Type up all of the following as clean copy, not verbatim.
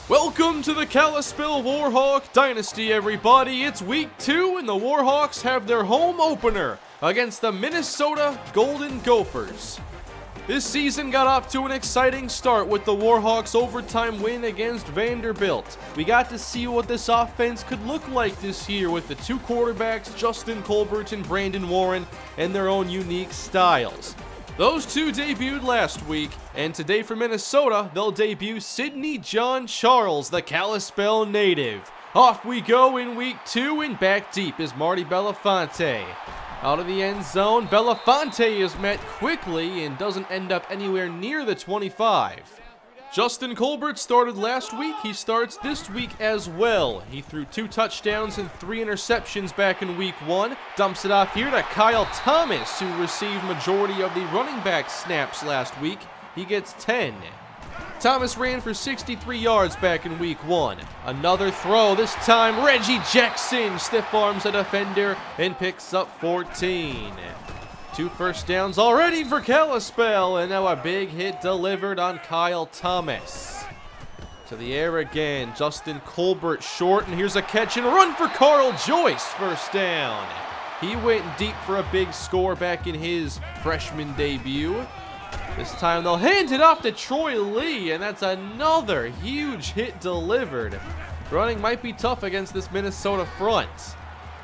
Welcome to the Kalispell Warhawk Dynasty, everybody. It's week 2 and the Warhawks have their home opener against the Minnesota Gophers. This season got off to an exciting start with the Warhawks' overtime win against Vanderbilt. We got to see what this offense could look like this year with the two quarterbacks, Justin Colbert and Brandon Warren, and their own unique styles. Those two debuted last week, and today for Minnesota, they'll debut Sidney John Charles, the Kalispell native. Off we go in week 2, and back deep is Marty Belafonte. Out of the end zone, Belafonte is met quickly and doesn't end up anywhere near the 25. Justin Colbert started last week. He starts this week as well. He threw 2 touchdowns and 3 interceptions back in week 1. Dumps it off here to Kyle Thomas, who received majority of the running back snaps last week. He gets 10. Thomas ran for 63 yards back in week 1. Another throw, this time Reggie Jackson stiff arms a defender and picks up 14. 2 first downs already for Kalispell, and now a big hit delivered on Kyle Thomas. To the air again, Justin Colbert short, and here's a catch and run for Carl Joyce, first down. He went deep for a big score back in his freshman debut. This time they'll hand it off to Troy Lee, and that's another huge hit delivered. Running might be tough against this Minnesota front.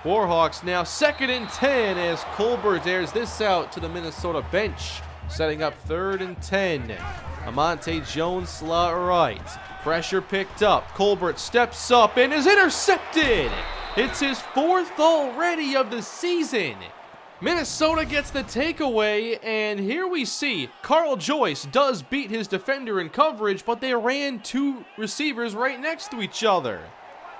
Warhawks now 2nd and 10 as Colbert airs this out to the Minnesota bench, setting up 3rd and 10. Amonte Jones slot right. Pressure picked up. Colbert steps up and is intercepted. It's his 4th already of the season. Minnesota gets the takeaway, and here we see Carl Joyce does beat his defender in coverage, but they ran 2 receivers right next to each other.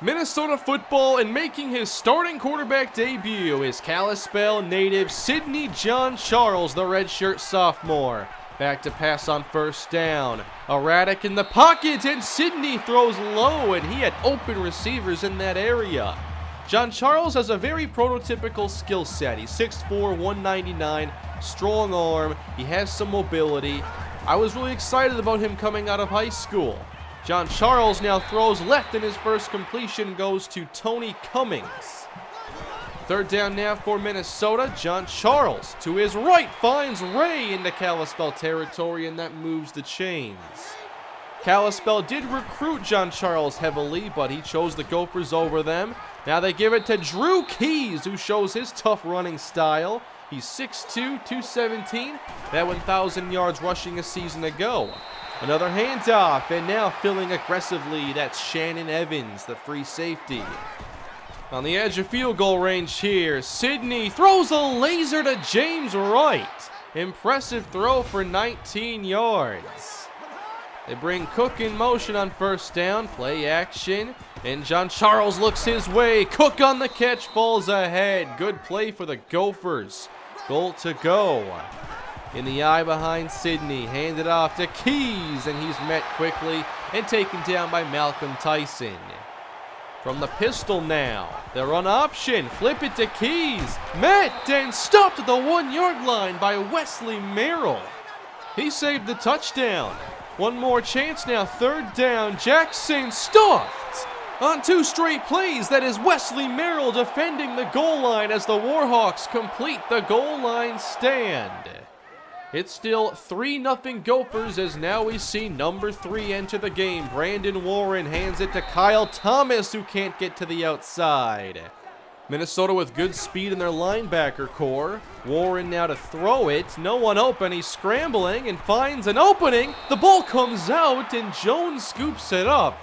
Minnesota football, and making his starting quarterback debut is Kalispell native Sidney John Charles, the redshirt sophomore. Back to pass on first down. Erratic in the pocket, and Sidney throws low, and he had open receivers in that area. John Charles has a very prototypical skill set. He's 6'4", 199, strong arm, he has some mobility. I was really excited about him coming out of high school. John Charles now throws left, and his first completion goes to Tony Cummings. 3rd down now for Minnesota. John Charles to his right finds Ray into Kalispell territory, and that moves the chains. Kalispell did recruit John Charles heavily, but he chose the Gophers over them. Now they give it to Drew Keys, who shows his tough running style. He's 6'2", 217, that 1,000 yards rushing a season ago. Another handoff, and now filling aggressively, that's Shannon Evans, the free safety. On the edge of field goal range here, Sidney throws a laser to James Wright. Impressive throw for 19 yards. They bring Cook in motion on first down, play action, and John Charles looks his way. Cook on the catch, falls ahead. Good play for the Gophers. Goal to go. In the eye behind Sidney, handed off to Keys, and he's met quickly and taken down by Malcolm Tyson. From the pistol now, the run option, flip it to Keys, met and stopped at the 1-yard line by Wesley Merrill. He saved the touchdown. One more chance now, 3rd down, Jackson stuffed. On 2 straight plays, that is Wesley Merrill defending the goal line as the Warhawks complete the goal line stand. It's still 3-0 Gophers, as now we see number 3 enter the game. Brandon Warren hands it to Kyle Thomas, who can't get to the outside. Minnesota with good speed in their linebacker core. Warren now to throw it. No one open. He's scrambling and finds an opening. The ball comes out, and Jones scoops it up.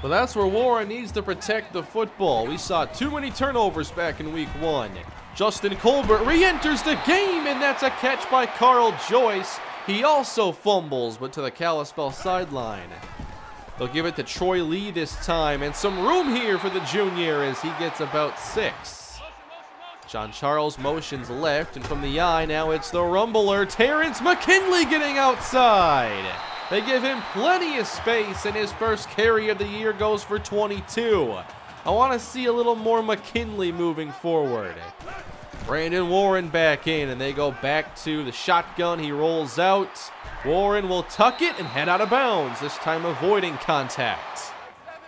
But that's where Warren needs to protect the football. We saw too many turnovers back in week 1. Justin Colbert re-enters the game, and that's a catch by Carl Joyce. He also fumbles, but to the Kalispell sideline. They'll give it to Troy Lee this time, and some room here for the junior as he gets about 6. John Charles motions left, and from the eye now it's the rumbler, Terrence McKinley getting outside. They give him plenty of space, and his first carry of the year goes for 22. I want to see a little more McKinley moving forward. Brandon Warren back in, and they go back to the shotgun. He rolls out. Warren will tuck it and head out of bounds, this time avoiding contact.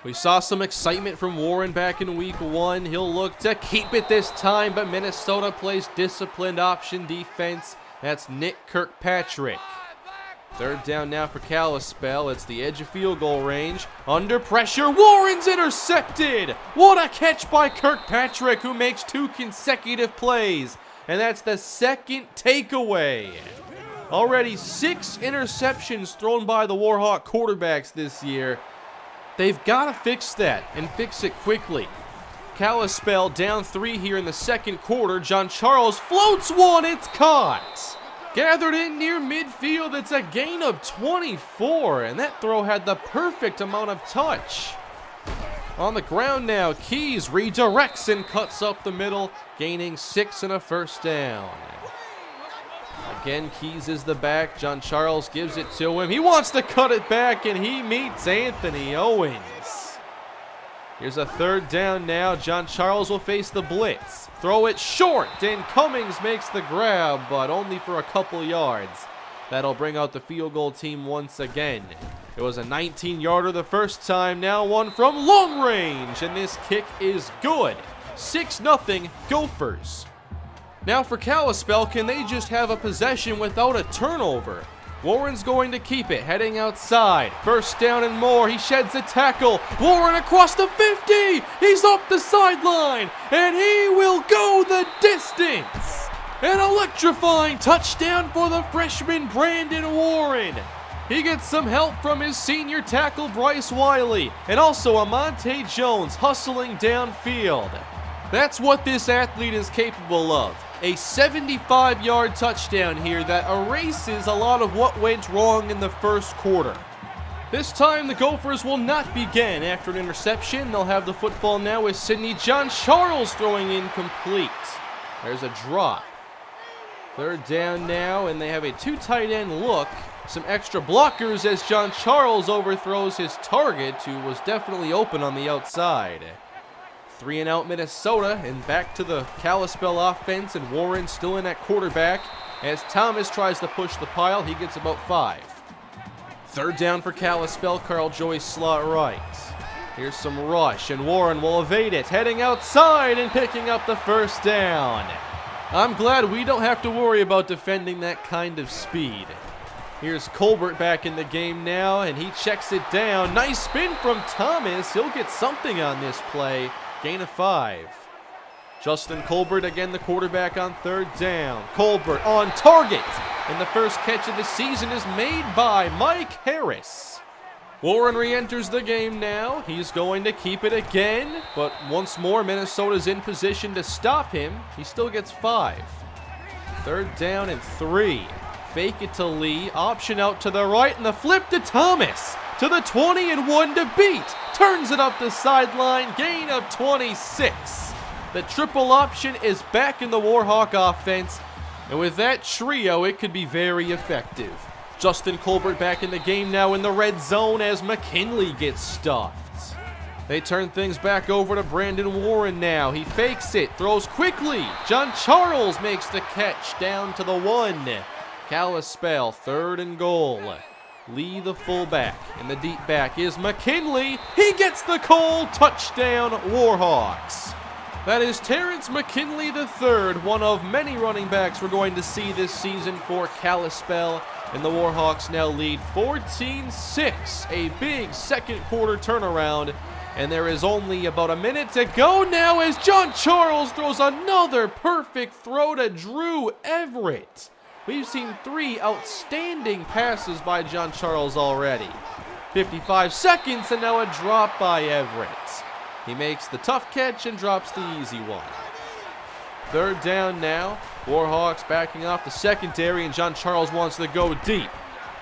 We saw some excitement from Warren back in week 1. He'll look to keep it this time, but Minnesota plays disciplined option defense. That's Nick Kirkpatrick. Third down now for Kalispell. It's the edge of field goal range. Under pressure, Warren's intercepted! What a catch by Kirkpatrick, who makes 2 consecutive plays. And that's the second takeaway. Already 6 interceptions thrown by the Warhawk quarterbacks this year. They've got to fix that and fix it quickly. Kalispell down 3 here in the second quarter. John Charles floats one, it's caught. Gathered in near midfield, it's a gain of 24, and that throw had the perfect amount of touch. On the ground now, Keys redirects and cuts up the middle, gaining 6 and a first down. Again, Keys is the back. John Charles gives it to him. He wants to cut it back, and he meets Anthony Owens. Here's a third down now. John Charles will face the blitz. Throw it short, and Cummings makes the grab, but only for a couple yards. That'll bring out the field goal team once again. It was a 19-yarder the first time, now one from long range, and this kick is good. 6-0 Gophers. Now for Kalispell, can they just have a possession without a turnover? Warren's going to keep it, heading outside. First down and more, he sheds a tackle. Warren across the 50, he's up the sideline, and he will go the distance. An electrifying touchdown for the freshman Brandon Warren. He gets some help from his senior tackle Bryce Wiley, and also Amonte Jones hustling downfield. That's what this athlete is capable of. A 75-yard touchdown here that erases a lot of what went wrong in the first quarter. This time the Gophers will not begin after an interception. They'll have the football now with Sidney John Charles throwing incomplete. There's a drop. Third down now, and they have a 2 tight end look. Some extra blockers as John Charles overthrows his target, who was definitely open on the outside. 3-and-out Minnesota, and back to the Kalispell offense, and Warren still in at quarterback. As Thomas tries to push the pile, he gets about 5. Third down for Kalispell, Carl Joyce slot right. Here's some rush, and Warren will evade it, heading outside and picking up the first down. I'm glad we don't have to worry about defending that kind of speed. Here's Colbert back in the game now, and he checks it down. Nice spin from Thomas. He'll get something on this play. Gain of 5. Justin Colbert again the quarterback on third down. Colbert on target. And the first catch of the season is made by Mike Harris. Warren re-enters the game now. He's going to keep it again. But once more, Minnesota's in position to stop him. He still gets 5. Third down and 3. Fake it to Lee. Option out to the right. And the flip to Thomas. To the 20 and 1 to beat. Turns it up the sideline. Gain of 26. The triple option is back in the Warhawk offense. And with that trio, it could be very effective. Justin Colbert back in the game now in the red zone as McKinley gets stuffed. They turn things back over to Brandon Warren now. He fakes it, throws quickly. John Charles makes the catch down to the 1. Kalispell, 3rd and goal. Lee the fullback, and the deep back is McKinley. He gets the call. Touchdown, Warhawks. That is Terrence McKinley III, one of many running backs we're going to see this season for Kalispell. And the Warhawks now lead 14-6, a big second quarter turnaround. And there is only about a minute to go now as John Charles throws another perfect throw to Drew Everett. We've seen 3 outstanding passes by John Charles already. 55 seconds and now a drop by Everett. He makes the tough catch and drops the easy one. Third down now. Warhawks backing off the secondary, and John Charles wants to go deep.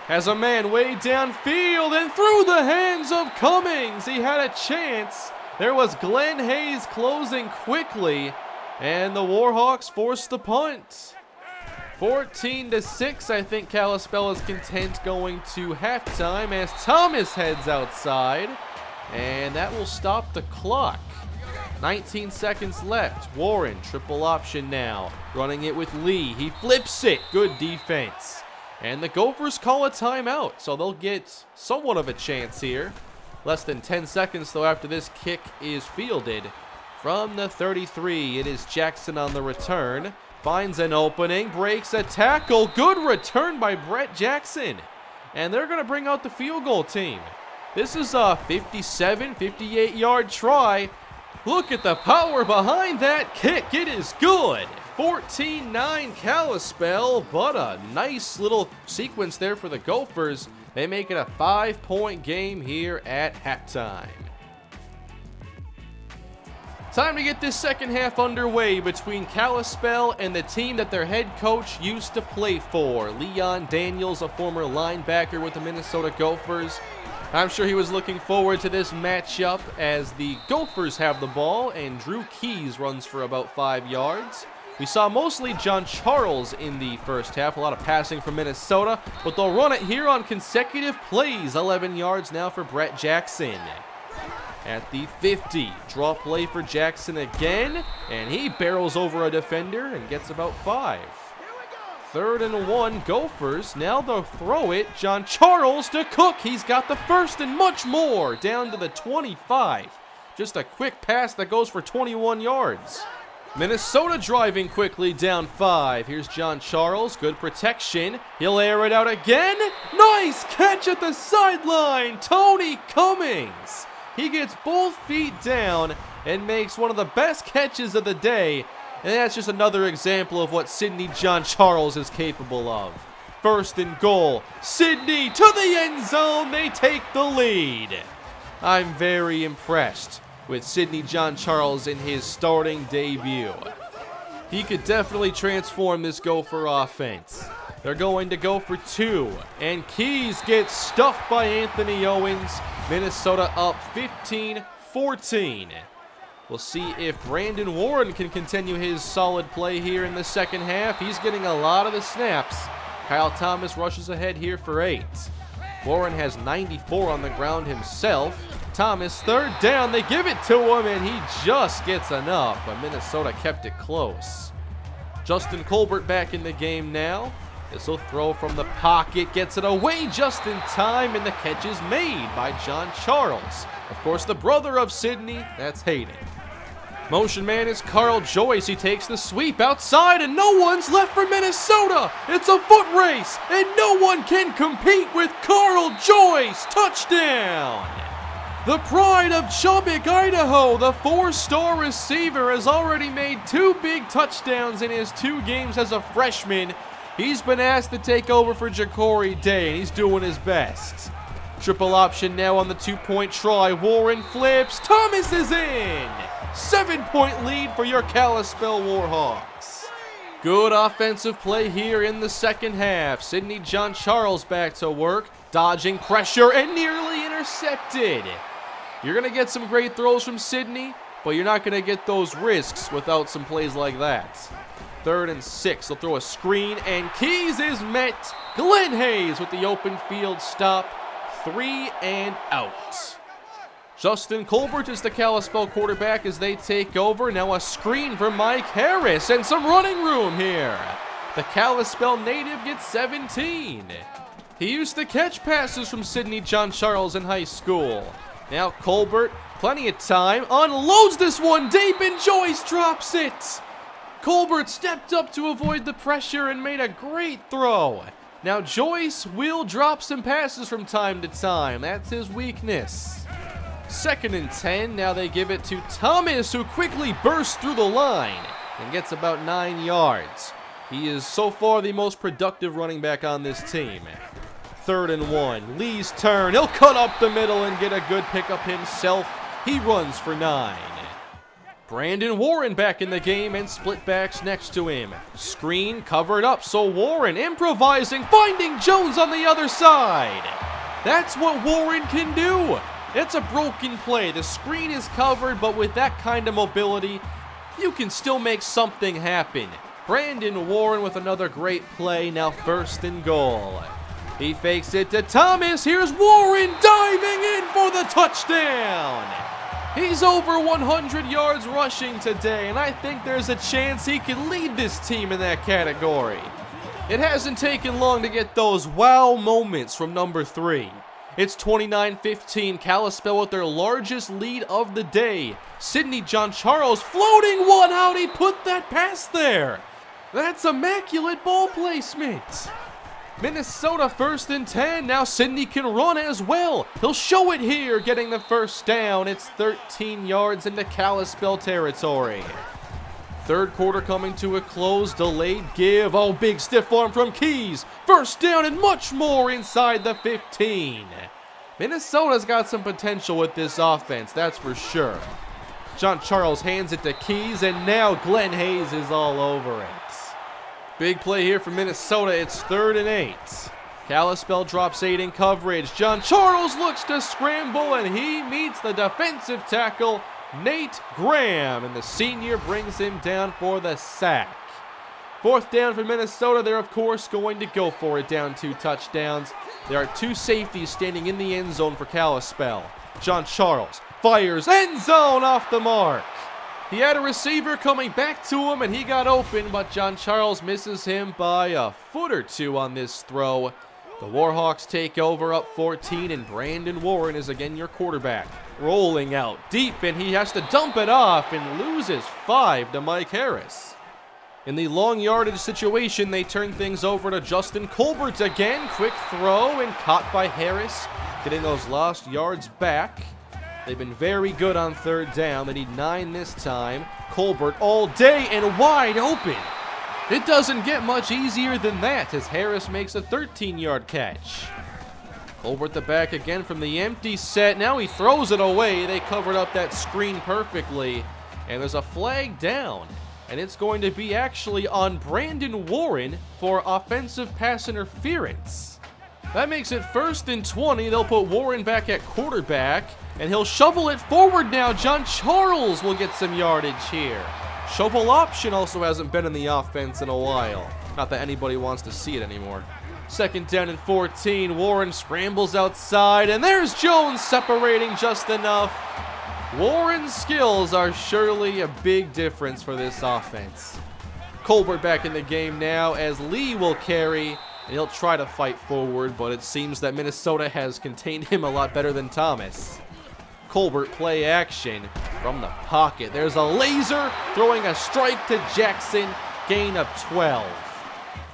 Has a man way downfield and through the hands of Cummings. He had a chance. There was Glenn Hayes closing quickly, and the Warhawks forced the punt. 14-6, I think Kalispell is content going to halftime as Thomas heads outside, and that will stop the clock. 19 seconds left. Warren, triple option now, running it with Lee. He flips it. Good defense. And the Gophers call a timeout, so they'll get somewhat of a chance here. Less than 10 seconds, though, after this kick is fielded. From the 33, it is Jackson on the return. Finds an opening, breaks a tackle. Good return by Brett Jackson. And they're going to bring out the field goal team. This is a 57, 58-yard try. Look at the power behind that kick. It is good. 14-9 Kalispell, but a nice little sequence there for the Gophers. They make it a 5-point game here at halftime. Time to get this second half underway between Kalispell and the team that their head coach used to play for. Leon Daniels, a former linebacker with the Minnesota Gophers. I'm sure he was looking forward to this matchup as the Gophers have the ball and Drew Keys runs for about 5 yards. We saw mostly John Charles in the first half, a lot of passing from Minnesota, but they'll run it here on consecutive plays. 11 yards now for Brett Jackson. At the 50, draw play for Jackson again, and he barrels over a defender and gets about 5. 3rd and 1, Gophers. Now they'll throw it. John Charles to Cook. He's got the first and much more down to the 25. Just a quick pass that goes for 21 yards. Minnesota driving quickly down 5. Here's John Charles. Good protection. He'll air it out again. Nice catch at the sideline. Tony Cummings. He gets both feet down and makes one of the best catches of the day. And that's just another example of what Sidney John Charles is capable of. 1st and goal. Sidney to the end zone. They take the lead. I'm very impressed with Sidney John Charles in his starting debut. He could definitely transform this Gopher offense. They're going to go for 2. And Keys gets stuffed by Anthony Owens. Minnesota up 15-14. We'll see if Brandon Warren can continue his solid play here in the second half. He's getting a lot of the snaps. Kyle Thomas rushes ahead here for 8. Warren has 94 on the ground himself. Thomas, 3rd down. They give it to him, and he just gets enough. But Minnesota kept it close. Justin Colbert back in the game now. This will throw from the pocket, gets it away just in time, and the catch is made by John Charles. Of course, the brother of Sidney, that's Hayden. Motion man is Carl Joyce. He takes the sweep outside, and no one's left for Minnesota. It's a foot race, and no one can compete with Carl Joyce. Touchdown! The pride of Chubbuck, Idaho, the 4-star receiver, has already made 2 big touchdowns in his 2 games as a freshman. He's been asked to take over for Ja'Cory Day, and he's doing his best. Triple option now on the 2-point try. Warren flips. Thomas is in. 7-point lead for your Kalispell Warhawks. Good offensive play here in the second half. Sidney John Charles back to work, dodging pressure and nearly intercepted. You're going to get some great throws from Sidney, but you're not going to get those risks without some plays like that. 3rd and 6. They'll throw a screen, and Keys is met. Glenn Hayes with the open field stop. 3 and out. Justin Colbert is the Kalispell quarterback as they take over. Now a screen for Mike Harris and some running room here. The Kalispell native gets 17. He used to catch passes from Sidney John Charles in high school. Now Colbert, plenty of time, unloads this one deep, and Joyce drops it. Colbert stepped up to avoid the pressure and made a great throw. Now Joyce will drop some passes from time to time. That's his weakness. 2nd and 10. Now they give it to Thomas, who quickly bursts through the line and gets about 9 yards. He is so far the most productive running back on this team. 3rd and 1. Lee's turn. He'll cut up the middle and get a good pickup himself. He runs for 9. Brandon Warren back in the game, and split backs next to him. Screen covered up, so Warren improvising, finding Jones on the other side. That's what Warren can do. It's a broken play. The screen is covered, but with that kind of mobility, you can still make something happen. Brandon Warren with another great play, now 1st and goal. He fakes it to Thomas. Here's Warren diving in for the touchdown. He's over 100 yards rushing today, and I think there's a chance he can lead this team in that category. It hasn't taken long to get those wow moments from number 3. It's 29-15, Kalispell with their largest lead of the day. Sidney John Charles floating one out, he put that pass there. That's immaculate ball placement. Minnesota 1st and 10, now Sidney can run as well. He'll show it here, getting the first down. It's 13 yards into Kalispell territory. Third quarter coming to a close, delayed give. Oh, big stiff arm from Keys. First down and much more inside the 15. Minnesota's got some potential with this offense, that's for sure. John Charles hands it to Keys, and now Glenn Hayes is all over it. Big play here for Minnesota. It's 3rd and 8. Kalispell drops 8 in coverage. John Charles looks to scramble, and he meets the defensive tackle, Nate Graham, and the senior brings him down for the sack. 4th down for Minnesota. They're, of course, going to go for it down 2 touchdowns. There are 2 safeties standing in the end zone for Kalispell. John Charles fires, end zone off the mark. He had a receiver coming back to him, and he got open, but John Charles misses him by a foot or 2 on this throw. The Warhawks take over up 14, and Brandon Warren is again your quarterback. Rolling out deep, and he has to dump it off and loses 5 to Mike Harris. In the long yardage situation, they turn things over to Justin Colbert again. Quick throw and caught by Harris, getting those lost yards back. They've been very good on 3rd down. They need 9 this time. Colbert all day and wide open. It doesn't get much easier than that as Harris makes a 13-yard catch. Colbert the back again from the empty set. Now he throws it away. They covered up that screen perfectly. And there's a flag down. And it's going to be actually on Brandon Warren for offensive pass interference. That makes it 1st and 20. They'll put Warren back at quarterback. And he'll shovel it forward now. John Charles will get some yardage here. Shovel option also hasn't been in the offense in a while. Not that anybody wants to see it anymore. 2nd down and 14. Warren scrambles outside. And there's Jones separating just enough. Warren's skills are surely a big difference for this offense. Colbert back in the game now as Lee will carry. And he'll try to fight forward, but it seems that Minnesota has contained him a lot better than Thomas. Colbert play action from the pocket. There's a laser throwing a strike to Jackson, gain of 12.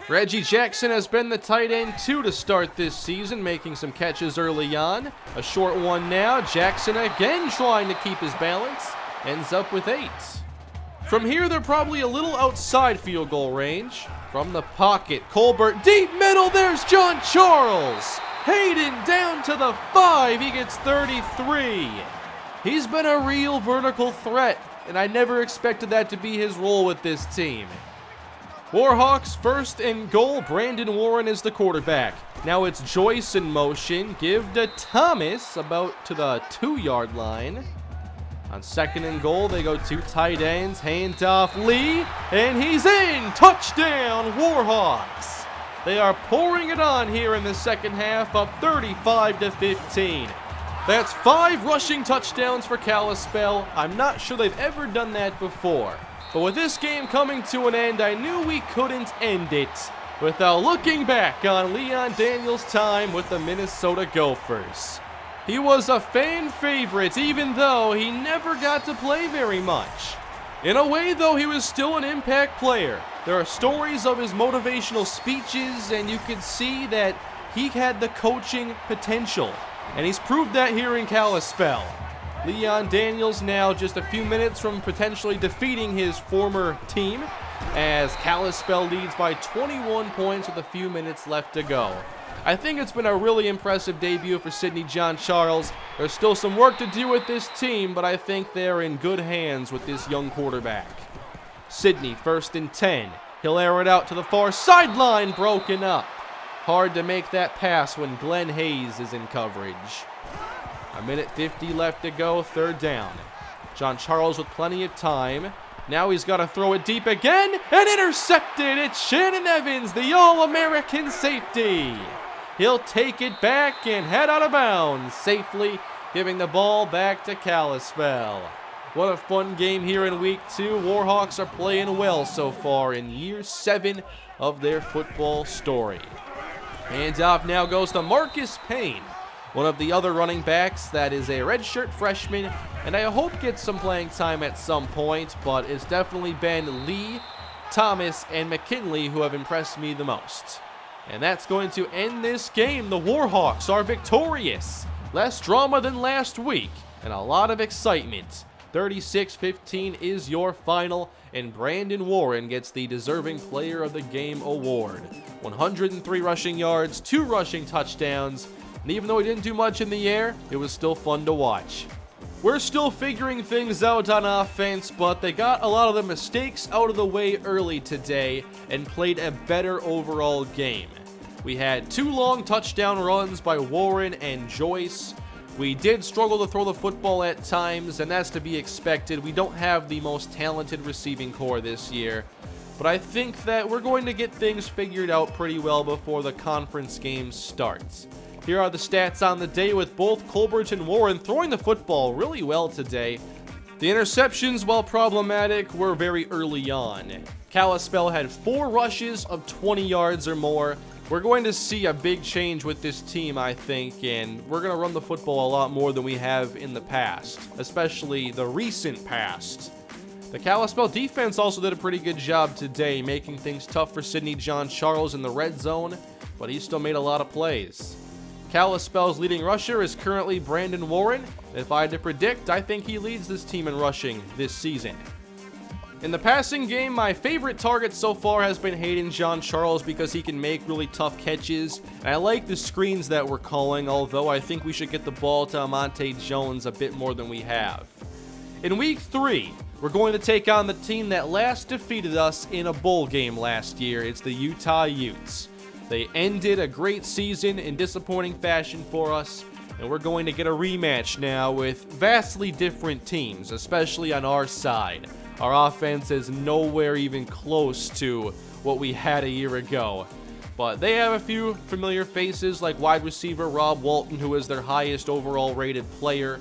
Reggie Jackson has been the tight end 2 to start this season, making some catches early on. A short one now. Jackson again trying to keep his balance. Ends up with 8. From here, they're probably a little outside field goal range. From the pocket, Colbert deep middle. There's John Charles. Hayden down to the 5. He gets 33. He's been a real vertical threat, and I never expected that to be his role with this team. Warhawks 1st and goal. Brandon Warren is the quarterback. Now it's Joyce in motion. Give to Thomas about to the 2-yard line. On 2nd and goal, they go 2 tight ends. Hand off Lee, and he's in. Touchdown, Warhawks. They are pouring it on here in the second half, up 35-15. That's 5 rushing touchdowns for Kalispell. I'm not sure they've ever done that before. But with this game coming to an end, I knew we couldn't end it without looking back on Leon Daniels' time with the Minnesota Gophers. He was a fan favorite, even though he never got to play very much. In a way, though, he was still an impact player. There are stories of his motivational speeches, and you can see that he had the coaching potential. And he's proved that here in Kalispell. Leon Daniels now just a few minutes from potentially defeating his former team, as Kalispell leads by 21 points with a few minutes left to go. I think it's been a really impressive debut for Sidney John Charles. There's still some work to do with this team, but I think they're in good hands with this young quarterback. Sidney, 1st and 10. He'll air it out to the far sideline, broken up. Hard to make that pass when Glenn Hayes is in coverage. 1:50 left to go, 3rd down. John Charles with plenty of time. Now he's got to throw it deep again, and intercepted. It's Shannon Evans, the All-American safety. He'll take it back and head out of bounds safely, giving the ball back to Kalispell. What a fun game here in week 2. Warhawks are playing well so far in year 7 of their football story. Handoff now goes to Marcus Payne. One of the other running backs that is a redshirt freshman, and I hope gets some playing time at some point, but it's definitely been Lee, Thomas, and McKinley who have impressed me the most. And that's going to end this game. The Warhawks are victorious. Less drama than last week, and a lot of excitement. 36-15 is your final, and Brandon Warren gets the Deserving Player of the Game award. 103 rushing yards, 2 rushing touchdowns, and even though he didn't do much in the air, it was still fun to watch. We're still figuring things out on offense, but they got a lot of the mistakes out of the way early today and played a better overall game. We had 2 long touchdown runs by Warren and Joyce. We did struggle to throw the football at times, and that's to be expected. We don't have the most talented receiving core this year, but I think that we're going to get things figured out pretty well before the conference games start. Here are the stats on the day with both Colbert and Warren throwing the football really well today. The interceptions, while problematic, were very early on. Kalispell had 4 rushes of 20 yards or more. We're going to see a big change with this team, I think, and we're going to run the football a lot more than we have in the past, especially the recent past. The Kalispell defense also did a pretty good job today, making things tough for Sidney John Charles in the red zone, but he still made a lot of plays. Kalispell's leading rusher is currently Brandon Warren. If I had to predict, I think he leads this team in rushing this season. In the passing game, my favorite target so far has been Hayden John Charles because he can make really tough catches, and I like the screens that we're calling, although I think we should get the ball to Amonte Jones a bit more than we have. In week 3, we're going to take on the team that last defeated us in a bowl game last year. It's the Utah Utes. They ended a great season in disappointing fashion for us, and we're going to get a rematch now with vastly different teams, especially on our side. Our offense is nowhere even close to what we had a year ago, but they have a few familiar faces like wide receiver Rob Walton, who is their highest overall rated player.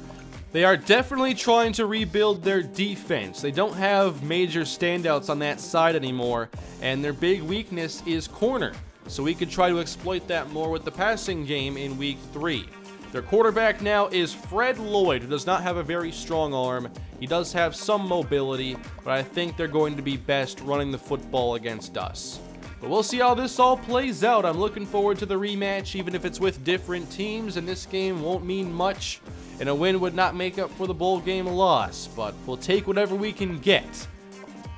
They are definitely trying to rebuild their defense. They don't have major standouts on that side anymore, and their big weakness is corner. So we could try to exploit that more with the passing game in week 3. Their quarterback now is Fred Lloyd, who does not have a very strong arm. He does have some mobility, but I think they're going to be best running the football against us. But we'll see how this all plays out. I'm looking forward to the rematch, even if it's with different teams, and this game won't mean much, and a win would not make up for the bowl game loss, but we'll take whatever we can get.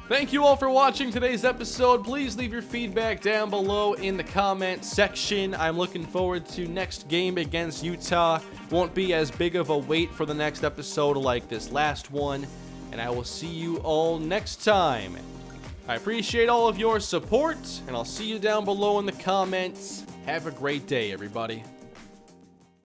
Thank you all for watching today's episode. Please leave your feedback down below in the comment section. I'm looking forward to next game against Utah. Won't be as big of a wait for the next episode like this last one, and I will see you all next time. I appreciate all of your support, and I'll see you down below in the comments. Have a great day, everybody.